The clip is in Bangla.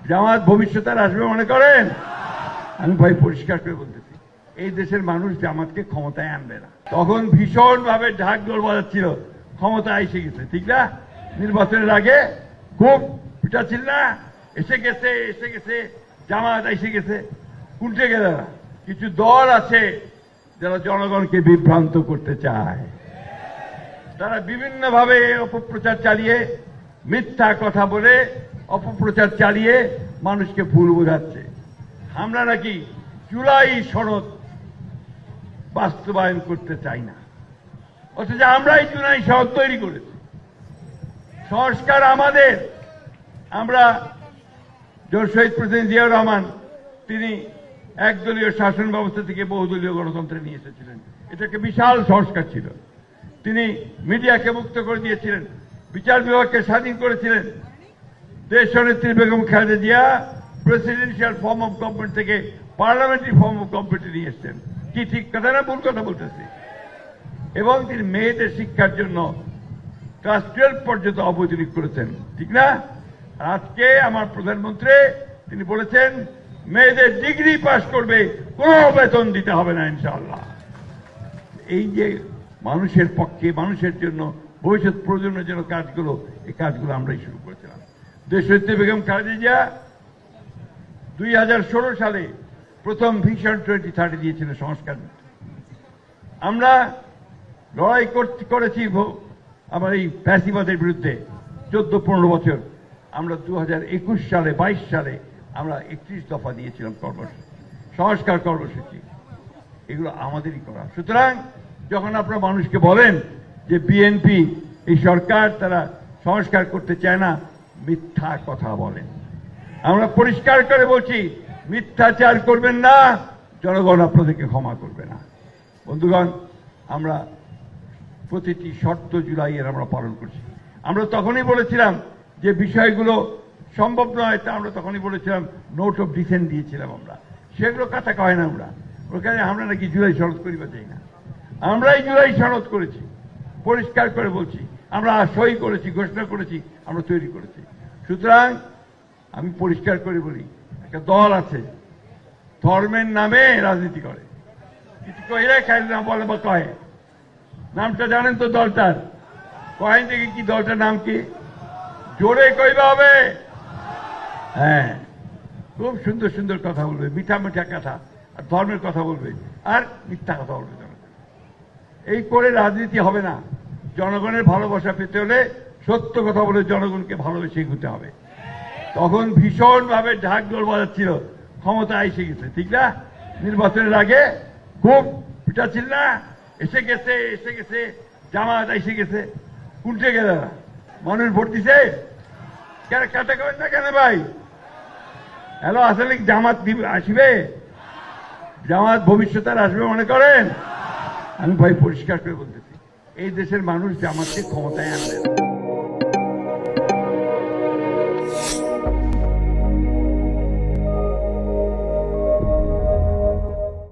জামাত ভবিষ্যতে আর আসবে মনে করেন? আমি ভাই পরিষ্কার করে বলতেছি, এই দেশের মানুষ জামাতকে ক্ষমতায় আনবে না। তখন ভীষণ ভাবে ঢাক ঢোল বাজাচ্ছিল, ক্ষমতায় এসে গেছে, ঠিক না? নির্বাচনের আগে খুব পিটাচ্ছিল না, এসে গেছে জামাত এসে গেছে। উল্টে গেল না। কিছু দল আছে যারা জনগণকে বিভ্রান্ত করতে চায়, তারা বিভিন্ন ভাবে অপপ্রচার চালিয়ে, মিথ্যা কথা বলে অপপ্রচার চালিয়ে মানুষকে ভুল বোঝাচ্ছে। আমরা নাকি জুলাই সনদ বাস্তবায়ন করতে চাই না, অথচ আমরাই জুলাই সনদ তৈরি করেছি। সংস্কার আমাদের। আমরা শহীদ প্রেসিডেন্ট জিয়াউর রহমান তিনি একদলীয় শাসন ব্যবস্থা থেকে বহুদলীয় গণতন্ত্রে নিয়ে এসেছিলেন। এটাকে বিশাল সংস্কার ছিল। তিনি মিডিয়াকে মুক্ত করে দিয়েছিলেন, বিচার বিভাগকে স্বাধীন করেছিলেন। দেশনেত্রী Begum Khaleda Zia presidential form of government থেকে পার্লামেন্টারি ফর্ম অফ গভর্নমেন্টে নিয়ে এসছেন। কি ঠিক কথা না ভুল কথা বলতেছি? এবং তিনি মেয়েদের শিক্ষার জন্য ক্লাস 12 পর্যন্ত অবৈতনিক করেছেন, ঠিক না? আজকে আমার প্রধানমন্ত্রী তিনি বলেছেন মেয়েদের ডিগ্রি পাস করবে, কোনো বেতন দিতে হবে না ইনশাআল্লাহ। এই যে মানুষের পক্ষে, মানুষের জন্য, ভবিষ্যৎ প্রজন্মের জন্য কাজগুলো, এই কাজগুলো আমরাই শুরু করেছিলাম। দেশনেত্রী বেগম খালেদা জিয়া 2016 সালে প্রথম ভিশন 2030 দিয়েছিলেন সংস্কার। আমরা লড়াই করেছি আমার এই ফ্যাসিবাদের বিরুদ্ধে 14-15 বছর। আমরা 2021 সালে 22 সালে আমরা 31 দফা দিয়েছিলাম কর্মসূচি, সংস্কার কর্মসূচি। এগুলো আমাদেরই করা। সুতরাং যখন আপনারা মানুষকে বলেন যে বিএনপি এই সরকার তারা সংস্কার করতে চায় না, মিথ্যা কথা বলেন। আমরা পরিষ্কার করে বলছি, মিথ্যাচার করবেন না, জনগণ আপনাদেরকে ক্ষমা করবে না। বন্ধুগণ, আমরা প্রতিটি শর্ত জুলাইয়ের আমরা পালন করছি। আমরা তখনই বলেছিলাম যে বিষয়গুলো সম্ভব নয়, তা আমরা তখনই বলেছিলাম, নোট অফ ডিসেন্ট দিয়েছিলাম আমরা। সেগুলো কথা কয় না আমরা, ওখানে আমরা নাকি জুলাই সনদ করিবা চাই না। আমরাই জুলাই সনদ করেছি, পরিষ্কার করে বলছি। আমরা সই করেছি, ঘোষণা করেছি, আমরা তৈরি করেছি। সুতরাং আমি পরিষ্কার করে বলি, একটা দল আছে ধর্মের নামে রাজনীতি করে, কিছু কহিলে খাই না বলে বা কয়। নামটা জানেন তো দলটার? কয়েন থেকে কি দলটার নাম কি? জোরে কইবা হবে। হ্যাঁ, খুব সুন্দর সুন্দর কথা বলবে, মিঠা মিঠা কথা, আর ধর্মের কথা বলবে, আর মিথ্যা কথা বলবে। এই করে রাজনীতি হবে না। জনগণের ভালোবাসা পেতে হলে সত্য কথা বলে জনগণকে ভালোবেসে এগোতে হবে। তখন ভীষণ ভাবে ঢাক ঢোল বাজাচ্ছিল, ক্ষমতায় এসে গেছে, ঠিক না? নির্বাচনের আগে খুব পিটাচ্ছিল না, এসে গেছে জামাত এসে গেছে। উল্টে গেল না। মানুষ ভোট দিছে কেন? কাটা করেন না কেন ভাই? হ্যালো, আসলে জামাত আসবে? জামাত ভবিষ্যতে আর আসবে মনে করেন? আমি ভাই পরিষ্কার করে বলতেছি, এই দেশের মানুষ জামাতকে ক্ষমতায় আনবে না।